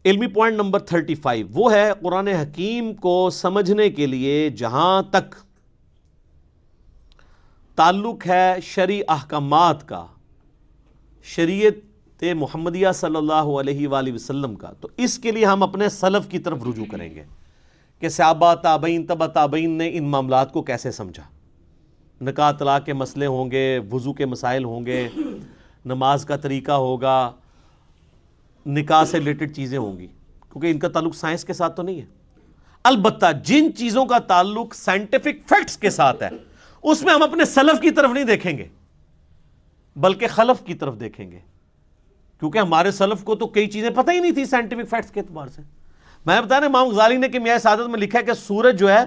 علمی point number 35 وہ ہے قرآن حکیم کو سمجھنے کے لیے جہاں تک تعلق ہے شرعی احکامات کا، شریعت محمدیہ صلی اللہ علیہ وآلہ وسلم کا، تو اس کے لیے ہم اپنے سلف کی طرف رجوع کریں گے کہ صحابہ، تابعین، تبع تابعین نے ان معاملات کو کیسے سمجھا۔ نکاح طلاق کے مسئلے ہوں گے، وضو کے مسائل ہوں گے، نماز کا طریقہ ہوگا، نکاح سے ریلیٹڈ چیزیں ہوں گی، کیونکہ ان کا تعلق سائنس کے ساتھ تو نہیں ہے۔ البتہ جن چیزوں کا تعلق سائنٹیفک فیکٹس کے ساتھ ہے اس میں ہم اپنے سلف کی طرف نہیں دیکھیں گے بلکہ خلف کی طرف دیکھیں گے، کیونکہ ہمارے سلف کو تو کئی چیزیں پتہ ہی نہیں تھی سائنٹیفک فیکٹس کے اعتبار سے۔ میں بتا رہا امام غزالی نے کہ میاں سعادت میں لکھا ہے کہ سورج جو ہے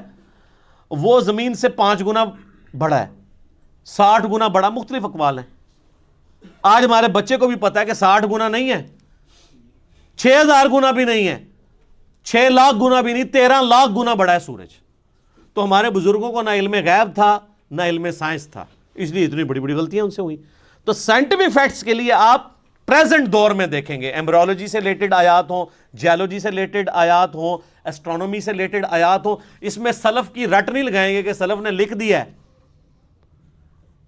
وہ زمین سے 5 گنا بڑا ہے، 60 گنا بڑا، مختلف اقوال ہیں۔ آج ہمارے بچے کو بھی پتا ہے کہ 60 گنا نہیں ہے، 6000 گنا بھی نہیں ہے، 6 لاکھ گنا بھی نہیں، 13 لاکھ گنا بڑا ہے سورج۔ تو ہمارے بزرگوں کو نہ علم غیب تھا نہ علم سائنس تھا، اس لیے اتنی بڑی بڑی غلطیاں ان سے ہوئی۔ تو سائنٹیفک فیکٹس کے لیے آپ پریزنٹ دور میں دیکھیں گے، ایمبریولوجی سے ریلیٹڈ آیات ہوں، جیولوجی سے ریلیٹڈ آیات ہوں، اسٹرونومی سے ریلیٹڈ آیات ہوں، اس میں سلف کی رٹ نہیں لگائیں گے کہ سلف نے لکھ دیا ہے،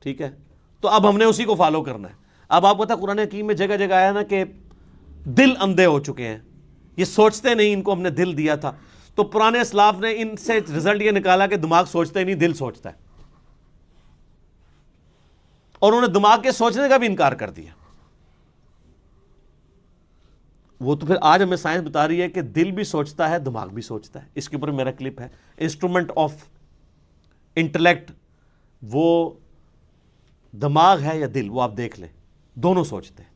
ٹھیک ہے؟ تو اب ہم نے اسی کو فالو کرنا ہے۔ اب آپ پتہ قرآن حکیم میں جگہ جگہ آیا نا کہ دل اندھے ہو چکے ہیں، یہ سوچتے نہیں، ان کو ہم نے دل دیا تھا۔ تو پرانے اسلاف نے ان سے رزلٹ یہ نکالا کہ دماغ سوچتا ہی نہیں، دل سوچتا ہے، اور انہوں نے دماغ کے سوچنے کا بھی انکار کر دیا۔ وہ تو پھر آج ہمیں سائنس بتا رہی ہے کہ دل بھی سوچتا ہے، دماغ بھی سوچتا ہے۔ اس کے اوپر میرا کلپ ہے، انسٹرومنٹ آف انٹلیکٹ، وہ دماغ ہے یا دل، وہ آپ دیکھ لیں، دونوں سوچتے ہیں۔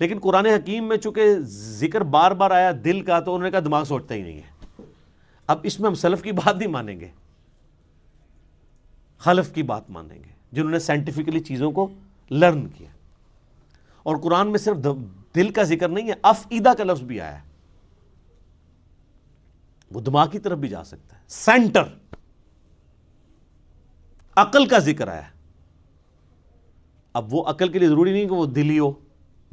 لیکن قرآن حکیم میں چونکہ ذکر بار بار آیا دل کا، تو انہوں نے کہا دماغ سوچتا ہی نہیں ہے۔ اب اس میں ہم سلف کی بات نہیں مانیں گے، خلف کی بات مانیں گے، جنہوں نے سائنٹیفکلی چیزوں کو لرن کیا۔ اور قرآن میں صرف دل کا ذکر نہیں ہے، افئدہ کا لفظ بھی آیا ہے، وہ دماغ کی طرف بھی جا سکتا ہے۔ سینٹر، عقل کا ذکر آیا ہے۔ اب وہ عقل کے لیے ضروری نہیں کہ وہ دل ہی ہو،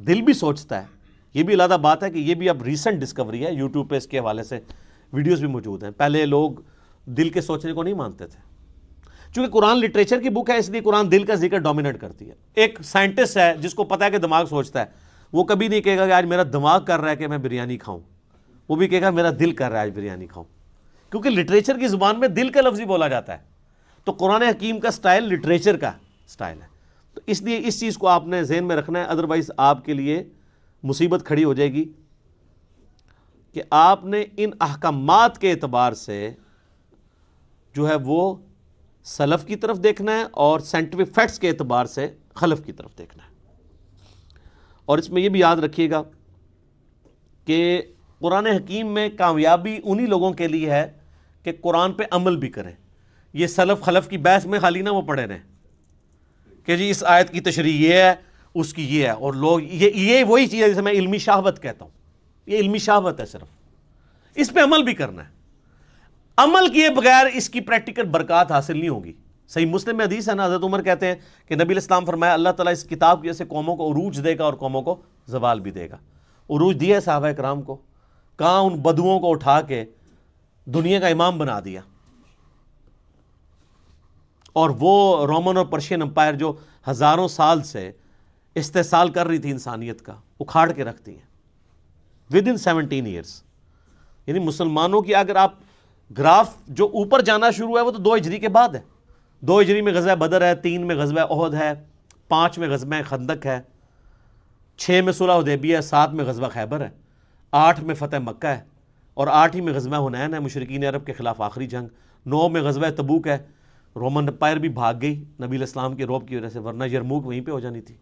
دل بھی سوچتا ہے۔ یہ بھی علیحدہ بات ہے کہ یہ بھی اب ریسنٹ ڈسکوری ہے، یوٹیوب پہ اس کے حوالے سے ویڈیوز بھی موجود ہیں۔ پہلے لوگ دل کے سوچنے کو نہیں مانتے تھے۔ چونکہ قرآن لٹریچر کی بک ہے، اس لیے قرآن دل کا ذکر ڈومینیٹ کرتی ہے۔ ایک سائنٹسٹ ہے جس کو پتا ہے کہ دماغ سوچتا ہے، وہ کبھی نہیں کہے گا کہ آج میرا دماغ کر رہا ہے کہ میں بریانی کھاؤں، وہ بھی کہے گا میرا دل کر رہا ہے آج بریانی کھاؤں، کیونکہ لٹریچر کی زبان میں دل کا لفظ ہی بولا جاتا ہے۔ تو قرآن حکیم کا سٹائل لٹریچر کا سٹائل ہے، تو اس لیے اس چیز کو آپ نے ذہن میں رکھنا ہے، ادروائز آپ کے لیے مصیبت کھڑی ہو جائے گی کہ آپ نے ان احکامات کے اعتبار سے جو ہے وہ سلف کی طرف دیکھنا ہے اور سائنٹیفک فیکٹس کے اعتبار سے خلف کی طرف دیکھنا ہے۔ اور اس میں یہ بھی یاد رکھیے گا کہ قرآن حکیم میں کامیابی انہی لوگوں کے لیے ہے کہ قرآن پہ عمل بھی کریں۔ یہ سلف خلف کی بحث میں خالی نہ وہ پڑھے رہیں کہ جی اس آیت کی تشریح یہ ہے، اس کی یہ ہے، اور لوگ یہ وہی چیز ہے جسے میں علمی شہوت کہتا ہوں۔ یہ علمی شہوت ہے، صرف اس پہ عمل بھی کرنا ہے۔ عمل کیے بغیر اس کی پریکٹیکل برکات حاصل نہیں ہوگی۔ صحیح مسلم میں حدیث ہے نا، حضرت عمر کہتے ہیں کہ نبی علیہ السلام فرمایا اللہ تعالیٰ اس کتاب کی وجہ سے قوموں کو عروج دے گا اور قوموں کو زوال بھی دے گا۔ عروج دیا ہے صحابہ کرام کو، کہاں ان بدوؤں کو اٹھا کے دنیا کا امام بنا دیا، اور وہ رومن اور پرشین امپائر جو ہزاروں سال سے استحصال کر رہی تھی انسانیت کا، اکھاڑ کے رکھتی ہیں ود ان 17 ایئرس۔ یعنی مسلمانوں کی اگر آپ گراف جو اوپر جانا شروع ہے وہ تو 2 ہجری کے بعد ہے۔ 2 ہجری میں غزوہ بدر ہے، 3 میں غزوہ احد ہے، 5 میں غزوہ خندق ہے، 6 میں صلح حدیبیہ ہے، 7 میں غزوہ خیبر ہے، 8 میں فتح مکہ ہے، اور 8 ہی میں غزوہ حنین ہے، مشرکین عرب کے خلاف آخری جنگ۔ 9 میں غزوہ تبوک ہے، رومن امپائر بھی بھاگ گئی نبی علیہ السلام کے رعب کی وجہ سے، ورنہ یرموک وہیں پہ ہو جانی تھی۔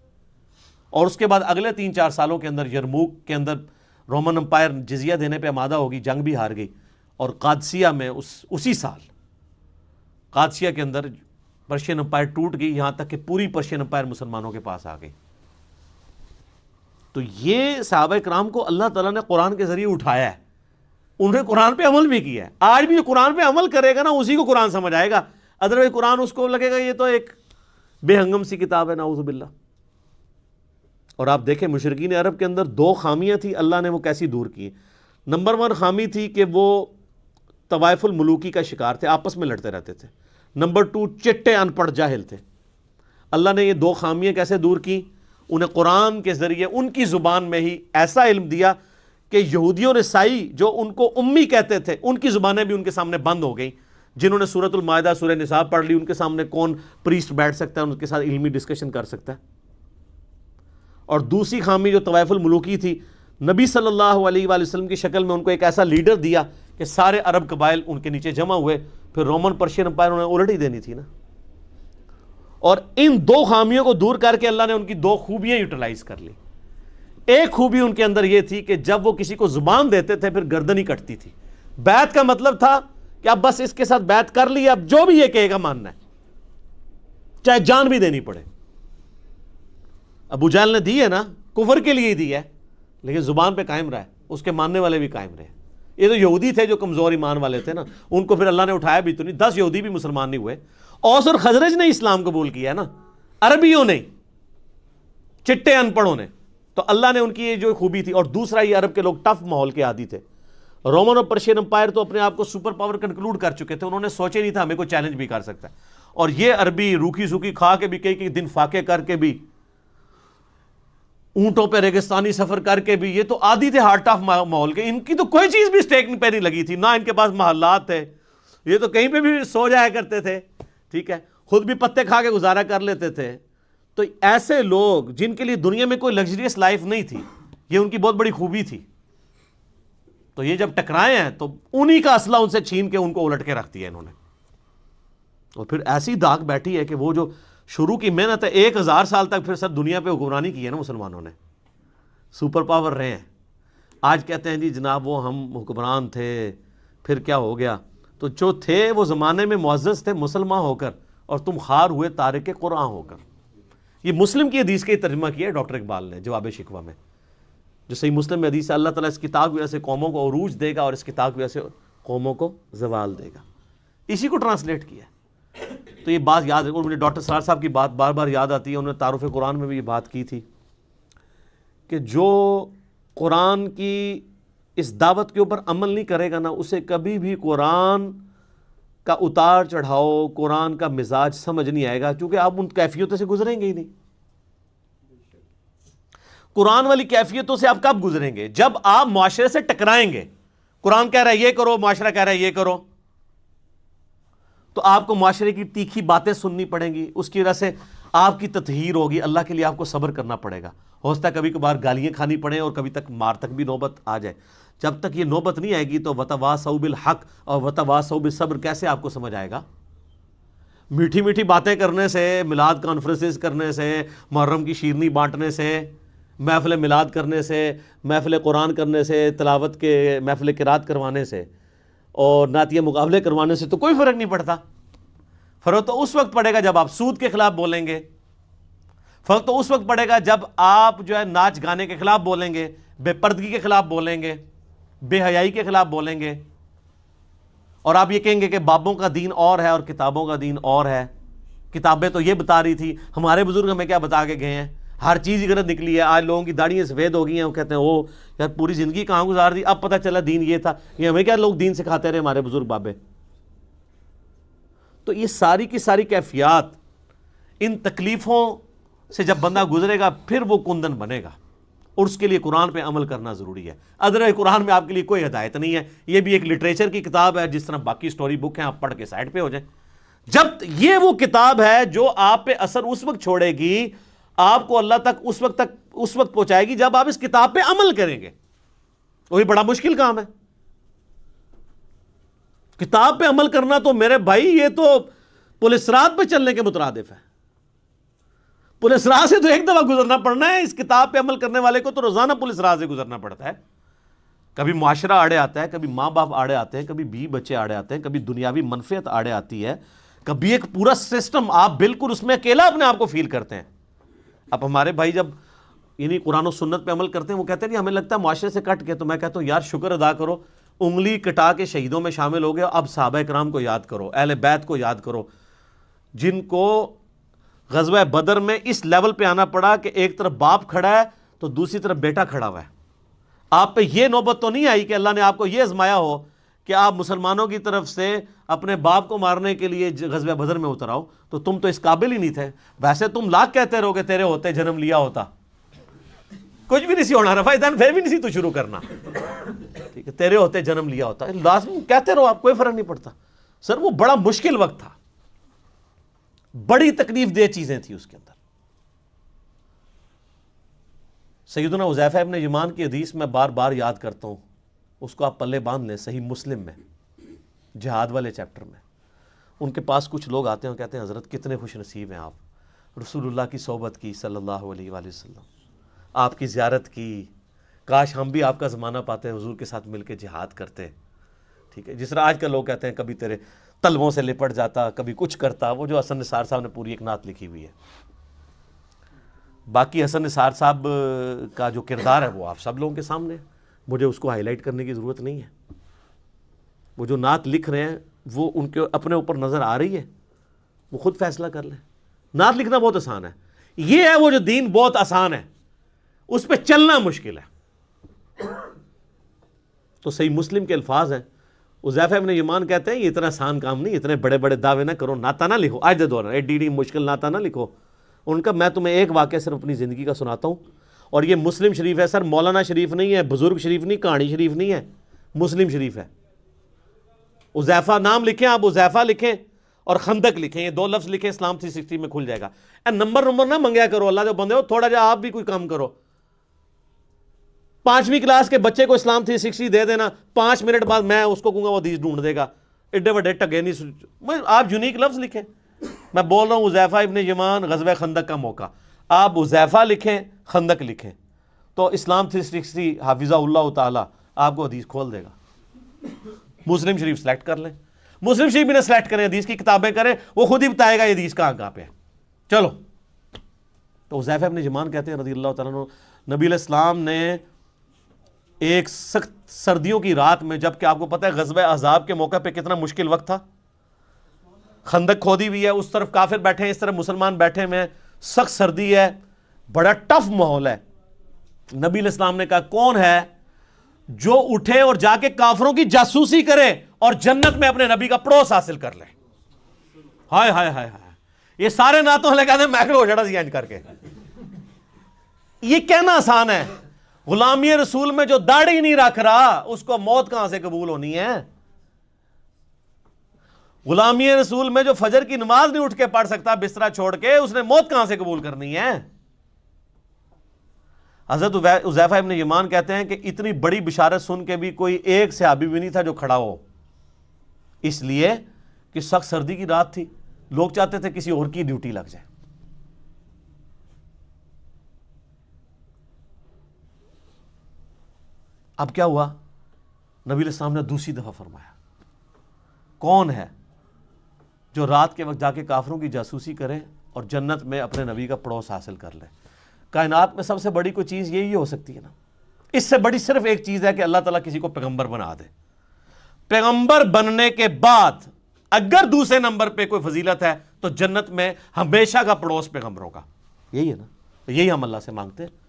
اور اس کے بعد اگلے 3-4 سالوں کے اندر یرموک کے اندر رومن امپائر جزیہ دینے پہ آمادہ ہوگی، جنگ بھی ہار گئی، اور قادسیہ میں اسی سال قادسیہ کے اندر پرشین امپائر ٹوٹ گئی، یہاں تک کہ پوری پرشین امپائر مسلمانوں کے پاس آ گئی۔ تو یہ صحابہ کرام کو اللہ تعالیٰ نے قرآن کے ذریعے اٹھایا ہے، انہوں نے قرآن پہ عمل بھی کیا ہے۔ آج بھی جو قرآن پہ عمل کرے گا نا اسی کو قرآن سمجھ آئے گا، ادروائز قرآن اس کو لگے گا یہ تو ایک بے ہنگم سی کتاب ہے، نعوذ باللہ۔ اور آپ دیکھیں مشرکین عرب کے اندر 2 خامیاں تھیں، اللہ نے وہ کیسی دور کی۔ نمبر 1 خامی تھی کہ وہ طوائف الملوکی کا شکار تھے، آپس میں لڑتے رہتے تھے۔ نمبر 2 چٹے ان پڑھ جاہل تھے۔ اللہ نے یہ 2 خامیاں کیسے دور کی؟ انہیں قرآن کے ذریعے ان کی زبان میں ہی ایسا علم دیا کہ یہودیوں اور عیسائی جو ان کو امی کہتے تھے، ان کی زبانیں بھی ان کے سامنے بند ہو گئیں۔ جنہوں نے سورۃ المائدہ، سورہ نساء پڑھ لی، ان کے سامنے کون پریسٹ بیٹھ سکتا ہے، ان کے ساتھ علمی ڈسکشن کر سکتا ہے؟ اور دوسری خامی جو طوائف الملوکی تھی، نبی صلی اللہ علیہ وآلہ وسلم کی شکل میں ان کو ایک ایسا لیڈر دیا کہ سارے عرب قبائل ان کے نیچے جمع ہوئے، پھر رومن پرشین امپائر انہوں نے الٹ ہی دینی تھی نا۔ اور ان 2 خامیوں کو دور کر کے اللہ نے ان کی 2 خوبیاں یوٹیلائز کر لی۔ ایک خوبی ان کے اندر یہ تھی کہ جب وہ کسی کو زبان دیتے تھے پھر گردن ہی کٹتی تھی۔ بیعت کا مطلب تھا کہ اب بس اس کے ساتھ بیعت کر لی، اب جو بھی یہ کہے گا ماننا ہے، چاہے جان بھی دینی پڑے۔ ابو جہل نے دی ہے نا، کفر کے لیے ہی دی ہے، لیکن زبان پہ قائم رہا ہے، اس کے ماننے والے بھی قائم رہے۔ یہ تو یہودی تھے جو کمزور ایمان والے تھے نا، ان کو پھر اللہ نے اٹھایا بھی تو نہیں، 10 یہودی بھی مسلمان نہیں ہوئے۔ اوس اور خزرج نے اسلام قبول کیا ہے نا، عربیوں نے، چٹے ان پڑھوں نے۔ تو اللہ نے ان کی یہ جو خوبی تھی، اور دوسرا یہ عرب کے لوگ ٹف ماحول کے عادی تھے۔ رومن اور پرشین امپائر تو اپنے آپ کو سپر پاور کنکلوڈ کر چکے تھے، انہوں نے سوچے نہیں تھا ہمیں کوئی چیلنج بھی کر سکتا ہے۔ اور یہ عربی روکھی سوکھی کھا کے بھی، کئی دن فاقے کر کے بھی، اونٹوں پہ ریگستانی سفر کر کے بھی، یہ تو عادی تھے ہارٹ آف ماحول کے۔ ان کی تو کوئی چیز بھی اسٹیک پہ نہیں لگی تھی، نہ ان کے پاس محلات تھے، یہ تو کہیں پہ بھی سو جایا کرتے تھے، ٹھیک ہے، خود بھی پتے کھا کے گزارا کر لیتے تھے۔ تو ایسے لوگ جن کے لیے دنیا میں کوئی لگژریس لائف نہیں تھی، یہ ان کی بہت بڑی خوبی تھی۔ تو یہ جب ٹکرائے ہیں تو انہی کا اسلحہ ان سے چھین کے ان کو الٹ کے رکھ دیا انہوں نے۔ اور پھر ایسی داغ بیٹھی ہے کہ وہ جو شروع کی محنت ہے 1000 سال تک پھر سر دنیا پہ حکمرانی کی ہے نا مسلمانوں نے، سپر پاور رہے ہیں۔ آج کہتے ہیں جی جناب وہ ہم حکمران تھے، پھر کیا ہو گیا؟ تو جو تھے وہ زمانے میں معزز تھے مسلمان ہو کر، اور تم خار ہوئے تارک قرآن ہو کر۔ یہ مسلم کی حدیث کا ترجمہ کیا ہے ڈاکٹر اقبال نے جواب شکوہ میں، جو صحیح مسلم میں حدیث ہے، اللہ تعالیٰ اس کتاب کی وجہ سے قوموں کو عروج دے گا اور اس کتاب کی وجہ سے قوموں کو زوال دے گا، اسی کو ٹرانسلیٹ کیا ہے۔ تو یہ بات یاد رکھو، مجھے ڈاکٹر سرار صاحب کی بات بار بار یاد آتی ہے، انہوں نے تعارف قرآن میں بھی یہ بات کی تھی کہ جو قرآن کی اس دعوت کے اوپر عمل نہیں کرے گا نا، اسے کبھی بھی قرآن کا اتار چڑھاؤ، قرآن کا مزاج سمجھ نہیں آئے گا، کیونکہ آپ ان کیفیتوں سے گزریں گے ہی نہیں۔ قرآن والی کیفیتوں سے آپ کب گزریں گے؟ جب آپ معاشرے سے ٹکرائیں گے۔ قرآن کہہ رہا ہے یہ کرو، معاشرہ کہہ رہا ہے یہ کرو، تو آپ کو معاشرے کی تیکھی باتیں سننی پڑیں گی، اس کی وجہ سے آپ کی تطہیر ہوگی، اللہ کے لیے آپ کو صبر کرنا پڑے گا۔ ہو سکتا ہے کبھی کبھار گالیاں کھانی پڑیں اور کبھی تک مار تک بھی نوبت آ جائے۔ جب تک یہ نوبت نہیں آئے گی تو وتواصوا بالحق اور وتواصوا بالصبر کیسے آپ کو سمجھ آئے گا؟ میٹھی میٹھی باتیں کرنے سے، میلاد کانفرنسز کرنے سے، محرم کی شیرنی بانٹنے سے، محفل میلاد کرنے سے، محفل قرآن کرنے سے، تلاوت کے محفل قرات کروانے سے اور نعتیہ مقابلے کروانے سے تو کوئی فرق نہیں پڑتا۔ فرق تو اس وقت پڑے گا جب آپ سود کے خلاف بولیں گے، فرق تو اس وقت پڑے گا جب آپ جو ہے ناچ گانے کے خلاف بولیں گے، بے پردگی کے خلاف بولیں گے، بے حیائی کے خلاف بولیں گے، اور آپ یہ کہیں گے کہ بابوں کا دین اور ہے اور کتابوں کا دین اور ہے۔ کتابیں تو یہ بتا رہی تھی، ہمارے بزرگ ہمیں کیا بتا کے گئے ہیں، ہر چیز ہی غلط نکلی ہے۔ آج لوگوں کی داڑھیاں سفید ہو گئی ہیں، وہ کہتے ہیں او یار پوری زندگی کہاں گزار دی، اب پتہ چلا دین یہ تھا۔ یہ ہمیں کیا لوگ دین سکھاتے رہے ہمارے بزرگ بابے؟ تو یہ ساری کی ساری کیفیات، ان تکلیفوں سے جب بندہ گزرے گا پھر وہ کندن بنے گا، اور اس کے لیے قرآن پہ عمل کرنا ضروری ہے۔ ادروائز قرآن میں آپ کے لیے کوئی ہدایت نہیں ہے، یہ بھی ایک لٹریچر کی کتاب ہے، جس طرح باقی سٹوری بک ہیں، آپ پڑھ کے سائڈ پہ ہو جائیں۔ جب یہ وہ کتاب ہے جو آپ پہ اثر اس وقت چھوڑے گی، آپ کو اللہ تک اس وقت پہنچائے گی جب آپ اس کتاب پہ عمل کریں گے۔ وہی بڑا مشکل کام ہے، کتاب پہ عمل کرنا تو میرے بھائی یہ تو پولیس رات پہ چلنے کے مترادف ہے۔ پولیس راہ سے تو ایک دفعہ گزرنا پڑنا ہے، اس کتاب پہ عمل کرنے والے کو تو روزانہ پولیس راہ سے گزرنا پڑتا ہے۔ کبھی معاشرہ آڑے آتا ہے، کبھی ماں باپ آڑے آتے ہیں، کبھی بیوی بچے آڑے آتے ہیں، کبھی دنیاوی منفعت آڑے آتی ہے، کبھی ایک پورا سسٹم، آپ بالکل اس میں اکیلا اپنے آپ کو فیل کرتے ہیں۔ اب ہمارے بھائی جب یعنی قرآن و سنت پہ عمل کرتے ہیں، وہ کہتے ہیں ہمیں لگتا ہے معاشرے سے کٹ کے، تو میں کہتا ہوں یار شکر ادا کرو، انگلی کٹا کے شہیدوں میں شامل ہو گئے۔ اب صحابہ کرام کو یاد کرو، اہل بیت کو یاد کرو، جن کو غزوہ بدر میں اس لیول پہ آنا پڑا کہ ایک طرف باپ کھڑا ہے تو دوسری طرف بیٹا کھڑا ہوا ہے۔ آپ پہ یہ نوبت تو نہیں آئی کہ اللہ نے آپ کو یہ آزمایا ہو کہ آپ مسلمانوں کی طرف سے اپنے باپ کو مارنے کے لیے غزوہ بدر میں اتر آؤ، تو تم تو اس قابل ہی نہیں تھے. ویسے تم لاکھ کہتے رہو کہ تیرے ہوتے جنم لیا ہوتا، کچھ بھی نہیں سی ہونا رفا دین، پھر بھی نہیں سی تو شروع کرنا. ٹھیک ہے، تیرے ہوتے جنم لیا ہوتا، لازم کہتے رہو، آپ کوئی فرق نہیں پڑتا. سر وہ بڑا مشکل وقت تھا، بڑی تکلیف دہ چیزیں تھیں اس کے اندر. سیدنا حذیفہ ابن یمان کی حدیث میں بار بار یاد کرتا ہوں، اس کو آپ پلے باندھ لیں، صحیح مسلم میں جہاد والے چیپٹر میں. ان کے پاس کچھ لوگ آتے ہیں اور کہتے ہیں حضرت کتنے خوش نصیب ہیں آپ، رسول اللہ کی صحبت کی صلی اللہ علیہ وآلہ وسلم، آپ کی زیارت کی، کاش ہم بھی آپ کا زمانہ پاتے حضور کے ساتھ مل کے جہاد کرتے. ٹھیک ہے، جس طرح آج کل لوگ کہتے ہیں کبھی تیرے تلووں سے لپٹ جاتا، کبھی کچھ کرتا. وہ جو حسن نثار صاحب نے پوری ایک نعت لکھی ہوئی ہے. باقی حسن نثار صاحب کا جو کردار ہے وہ آپ سب لوگوں کے سامنے ہے، مجھے اس کو ہائی لائٹ کرنے کی ضرورت نہیں ہے. وہ جو نعت لکھ رہے ہیں وہ ان کے اپنے اوپر نظر آ رہی ہے، وہ خود فیصلہ کر لیں. نعت لکھنا بہت آسان ہے، یہ ہے وہ جو دین بہت آسان ہے، اس پہ چلنا مشکل ہے. تو صحیح مسلم کے الفاظ ہیں. حذیفہ ابن یمان کہتے ہیں یہ اتنا آسان کام نہیں، اتنے بڑے بڑے دعوے نہ کرو، نعتہ نہ لکھو، آج دے دور ایڈی مشکل نعتہ نہ لکھو. ان کا میں تمہیں ایک واقعہ صرف اپنی زندگی کا سناتا ہوں، اور یہ مسلم شریف ہے. سر مولانا شریف نہیں ہے، بزرگ شریف نہیں، کہانی شریف نہیں ہے، مسلم شریف ہے. حذیفہ نام لکھیں آپ، حذیفہ لکھیں اور خندق لکھیں، یہ دو لفظ لکھیں، اسلام 360 میں کھل جائے گا. نمبر نہ منگیا کرو، اللہ جو بندے ہو تھوڑا جا آپ بھی کوئی کام کرو. 5ویں کلاس کے بچے کو اسلام 360 دے دینا، 5 منٹ بعد میں اس کو کہوں گا وہ حدیث ڈھونڈ دے گا. ایڈے وڈے ٹگے نہیں، آپ یونیک لفظ لکھیں. میں بول رہا ہوں حذیفہ ابن یمان غزوہ خندق کا موقع، آپ حذیفہ لکھیں، خندق لکھیں، تو اسلام 360 حافظہ اللہ تعالی آپ کو حدیث کھول دے گا. مسلم شریف سلیکٹ کر لیں، مسلم شریف بھی نہ سلیکٹ کریں، حدیث کی کتابیں کریں، وہ خود ہی بتائے گا یہ حدیث کہاں پہ ہے. چلو، تو حذیفہ ابن یمان کہتے ہیں رضی اللہ تعالیٰ عنہ، نبی علیہ السلام نے ایک سخت سردیوں کی رات میں، جب کہ آپ کو پتہ ہے غزوہ احزاب کے موقع پہ کتنا مشکل وقت تھا، خندق کھودی ہوئی ہے، اس طرف کافر بیٹھے ہیں، اس طرف مسلمان بیٹھے ہوئے ہیں، سخت سردی ہے، بڑا ٹف ماحول ہے. نبی علیہ السلام نے کہا کون ہے جو اٹھے اور جا کے کافروں کی جاسوسی کرے اور جنت میں اپنے نبی کا پڑوس حاصل کر لے. ہائے ہائے ہائے ہائے، یہ سارے نعتوں والے کہتے ہیں میکڑو ہو جڑا سی انج کر کے. یہ کہنا آسان ہے، غلامی رسول میں جو داڑھی نہیں رکھ رہا اس کو موت کہاں سے قبول ہونی ہے. غلامی رسول میں جو فجر کی نماز نہیں اٹھ کے پڑھ سکتا بسترا چھوڑ کے، اس نے موت کہاں سے قبول کرنی ہے. حضرت حذیفہ ابن یمان کہتے ہیں کہ اتنی بڑی بشارت سن کے بھی کوئی ایک صحابی بھی نہیں تھا جو کھڑا ہو، اس لیے کہ سخت سردی کی رات تھی، لوگ چاہتے تھے کسی اور کی ڈیوٹی لگ جائے. اب کیا ہوا، نبی علیہ السلام نے دوسری دفعہ فرمایا کون ہے جو رات کے وقت جا کے کافروں کی جاسوسی کرے اور جنت میں اپنے نبی کا پڑوس حاصل کر لے. کائنات میں سب سے بڑی کوئی چیز یہی ہو سکتی ہے نا، اس سے بڑی صرف ایک چیز ہے کہ اللہ تعالیٰ کسی کو پیغمبر بنا دے. پیغمبر بننے کے بعد اگر دوسرے نمبر پہ کوئی فضیلت ہے تو جنت میں ہمیشہ کا پڑوس پیغمبروں کا. یہی ہے نا، یہی ہم اللہ سے مانگتے ہیں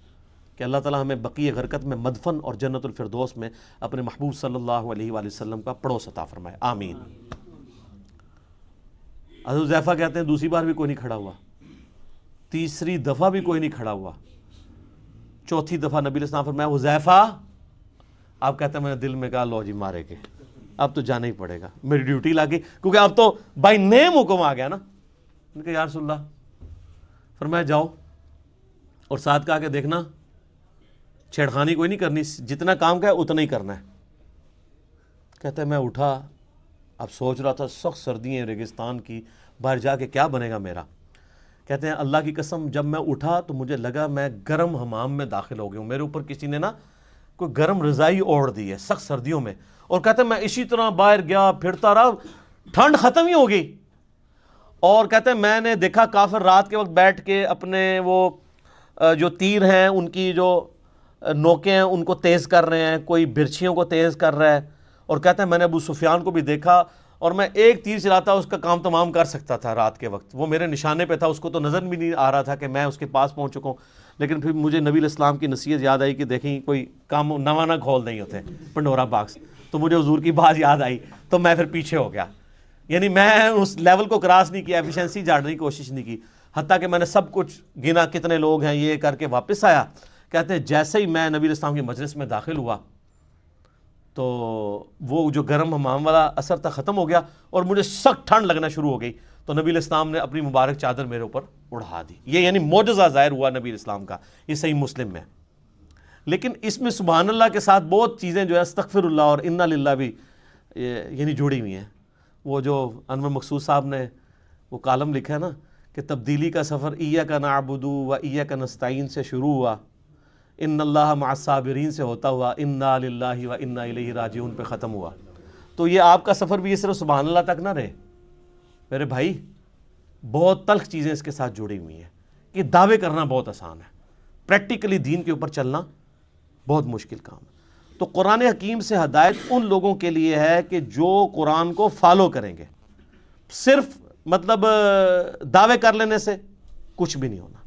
کہ اللہ تعالیٰ ہمیں بقیہ غرقت میں مدفن اور جنت الفردوس میں اپنے محبوب صلی اللہ علیہ وآلہ وسلم کا پڑوس عطا فرمائے، آمین. حضرت حذیفہ کہتے ہیں دوسری بار بھی کوئی نہیں کھڑا ہوا، تیسری دفعہ بھی کوئی نہیں کھڑا ہوا، چوتھی دفعہ نبی علیہ السلام فرمایا حذیفہ. آپ کہتے ہیں میں نے دل میں کہا لو جی مارے کے، اب تو جانا ہی پڑے گا، میری ڈیوٹی لگی، کیونکہ اب تو بائی نیم حکم آ گیا نا. ان کہ یا رسول اللہ، فرمایا جاؤ، اور ساتھ کہا کہ دیکھنا چھیڑخانی کوئی نہیں کرنی، جتنا کام کا ہے اتنا ہی کرنا ہے. کہتا ہے میں اٹھا، اب سوچ رہا تھا سخت سردی ہیں ریگستان کی، باہر جا کے کیا بنے گا میرا. کہتے ہیں اللہ کی قسم جب میں اٹھا تو مجھے لگا میں گرم حمام میں داخل ہو گیا ہوں، میرے اوپر کسی نے نا کوئی گرم رضائی اوڑھ دی ہے سخت سردیوں میں. اور کہتے ہیں میں اسی طرح باہر گیا پھرتا رہا، ٹھنڈ ختم ہی ہو گئی. اور کہتے ہیں میں نے دیکھا کافر رات کے وقت بیٹھ کے اپنے وہ جو تیر ہیں ان کی جو نوکیں ہیں ان کو تیز کر رہے ہیں، کوئی برچھیوں کو تیز کر رہا ہے. اور کہتے ہیں میں نے ابو سفیان کو بھی دیکھا اور میں ایک تیر چلاتا اس کا کام تمام کر سکتا تھا رات کے وقت. وہ میرے نشانے پہ تھا, اس کو تو نظر بھی نہیں آ رہا تھا کہ میں اس کے پاس پہنچ چکا ہوں. لیکن پھر مجھے نبی علیہ السلام کی نصیحت یاد آئی کہ دیکھیں کوئی کام نواں نہ کھول نہیں ہوتے پنڈورا باکس. تو مجھے حضور کی بات یاد آئی تو میں پھر پیچھے ہو گیا. یعنی میں اس لیول کو کراس نہیں کیا, ایفیشنسی جھاڑنے کی کوشش نہیں کی, حتیٰ کہ میں نے سب کچھ گنا کتنے لوگ ہیں یہ کر کے واپس آیا. کہتے ہیں جیسے ہی میں نبی علیہ السلام کی مجلس میں داخل ہوا تو وہ جو گرم حمام والا اثر تھا ختم ہو گیا اور مجھے سخت ٹھنڈ لگنا شروع ہو گئی. تو نبی علیہ السلام نے اپنی مبارک چادر میرے اوپر اڑا دی. یہ یعنی معجزہ ظاہر ہوا نبی علیہ السلام کا. یہ صحیح مسلم میں. لیکن اس میں سبحان اللہ کے ساتھ بہت چیزیں جو ہے استغفر اللہ اور انا للہ بھی یعنی جڑی ہوئی ہیں. وہ جو انور مقصود صاحب نے وہ کالم لکھا ہے نا کہ تبدیلی کا سفر ایاک نعبد و ایاک نستعین سے شروع ہوا, ان اللہ مع الصابرین سے ہوتا ہوا انا للہ و انا الیہ راجعون پہ ختم ہوا. تو یہ آپ کا سفر بھی یہ صرف سبحان اللہ تک نہ رہے میرے بھائی, بہت تلخ چیزیں اس کے ساتھ جڑی ہوئی ہیں. یہ دعوے کرنا بہت آسان ہے, پریکٹیکلی دین کے اوپر چلنا بہت مشکل کام ہے. تو قرآن حکیم سے ہدایت ان لوگوں کے لیے ہے کہ جو قرآن کو فالو کریں گے. صرف مطلب دعوے کر لینے سے کچھ بھی نہیں ہونا.